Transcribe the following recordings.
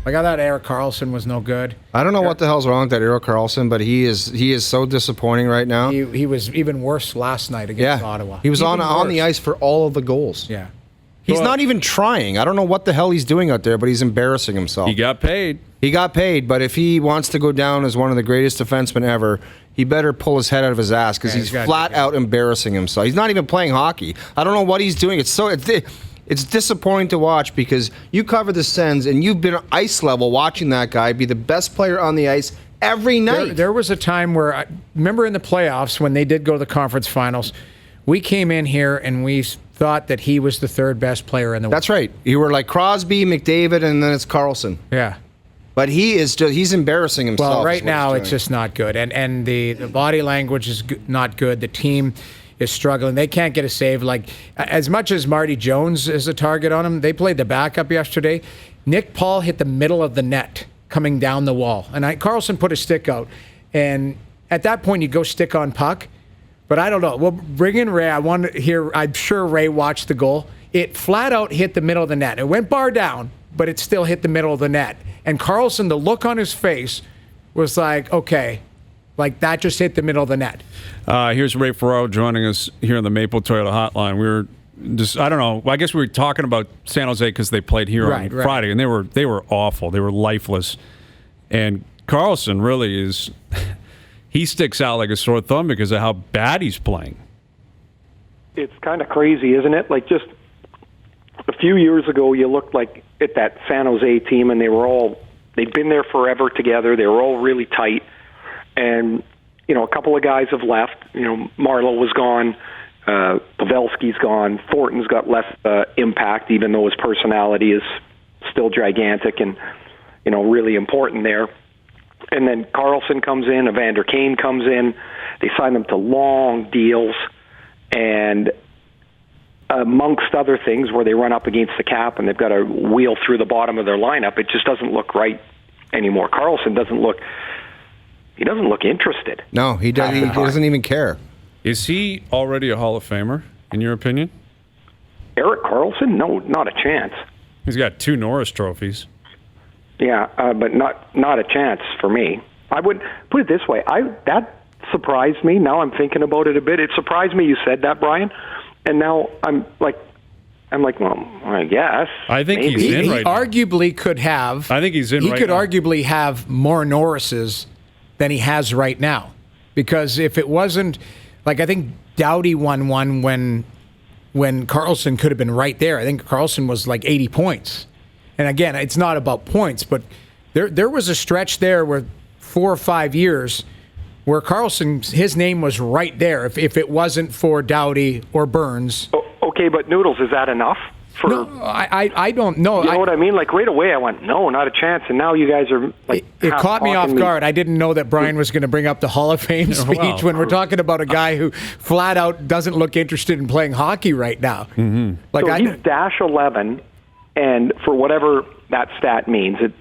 Like, I thought Erik Karlsson was no good. I don't know what the hell's wrong with that Erik Karlsson, but he is so disappointing right now. He was even worse last night against Ottawa. He was on the ice for all of the goals. Yeah. He's not even trying. I don't know what the hell he's doing out there, but he's embarrassing himself. He got paid. But if he wants to go down as one of the greatest defensemen ever, he better pull his head out of his ass because he's flat out embarrassing himself. He's not even playing hockey. I don't know what he's doing. It's disappointing to watch because you cover the Sens and you've been ice level watching that guy be the best player on the ice every night. There was a time where, remember in the playoffs when they did go to the conference finals, we came in here and we thought that he was the third best player in the world. That's right. You were like Crosby, McDavid, and then it's Karlsson. Yeah. But he's embarrassing himself. Well, right now it's just not good. And the body language is not good. The team is struggling. They can't get a save. Like, as much as Marty Jones is a target on him, they played the backup yesterday. Nick Paul hit the middle of the net coming down the wall. And Karlsson put a stick out. And at that point, you go stick on puck. But I don't know. Well, bring in Ray. I want to hear. I'm sure Ray watched the goal. It flat out hit the middle of the net. It went bar down, but it still hit the middle of the net. And Karlsson, the look on his face was like, okay, like that just hit the middle of the net. Here's Ray Ferraro joining us here on the Maple Toyota Hotline. We were just, I don't know. I guess we were talking about San Jose because they played here on Friday, and they were awful. They were lifeless. And Karlsson really is. He sticks out like a sore thumb because of how bad he's playing. It's kind of crazy, isn't it? Like, just a few years ago, you looked like at that San Jose team, and they'd been there forever together. They were all really tight. And, a couple of guys have left. Marlowe was gone. Pavelski's gone. Thornton's got less impact, even though his personality is still gigantic and, really important there. And then Karlsson comes in, Evander Kane comes in. They sign them to long deals, and amongst other things where they run up against the cap and they've got to wheel through the bottom of their lineup, it just doesn't look right anymore. Karlsson doesn't look interested. No, he doesn't even care. Is he already a Hall of Famer, in your opinion? Erik Karlsson? No, not a chance. He's got 2 Norris trophies. Yeah, but not a chance for me. I would put it this way. That surprised me. Now I'm thinking about it a bit. It surprised me you said that, Brian. And now I'm like, well, I guess. I think maybe. he's in right now. He arguably could have. I think he's in right now. He could arguably have more Norrises than he has right now. Because if it wasn't, like, I think Doughty won one when Karlsson could have been right there. I think Karlsson was like 80 points. And again, it's not about points, but there was a stretch there where 4 or 5 years where Karlsson, his name was right there if it wasn't for Doughty or Burns. Okay, but Noodles, is that enough? No, I don't know. You know what I mean? Like, right away I went, no, not a chance. And now you guys are like... It caught me off guard. I didn't know that Brian was going to bring up the Hall of Fame speech when we're talking about a guy who flat out doesn't look interested in playing hockey right now. Mm-hmm. Like, so he's dash 11, and for whatever that stat means, it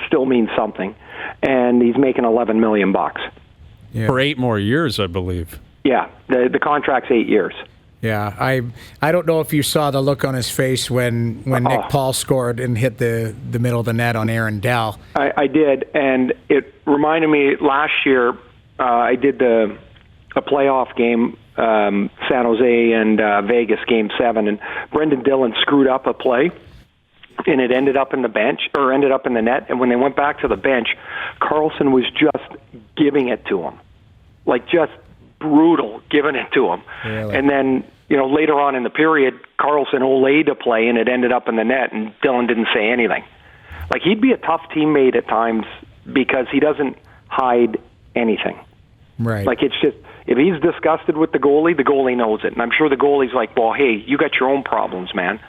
still means something. And he's making $11 million. Yeah. For 8 more years, I believe. Yeah, the contract's 8 years. Yeah, I don't know if you saw the look on his face when Nick Paul scored and hit the middle of the net on Aaron Dell. I did, and it reminded me last year I did a playoff game, San Jose and Vegas Game 7, and Brendan Dillon screwed up a play, and it ended up in the net. And when they went back to the bench, Karlsson was just giving it to him, like just brutal, giving it to him. Really? And then, later on in the period, Karlsson olayed a play, and it ended up in the net, and Dillon didn't say anything. Like, he'd be a tough teammate at times because he doesn't hide anything. Right. Like, it's just, if he's disgusted with the goalie knows it. And I'm sure the goalie's like, well, hey, you got your own problems, man.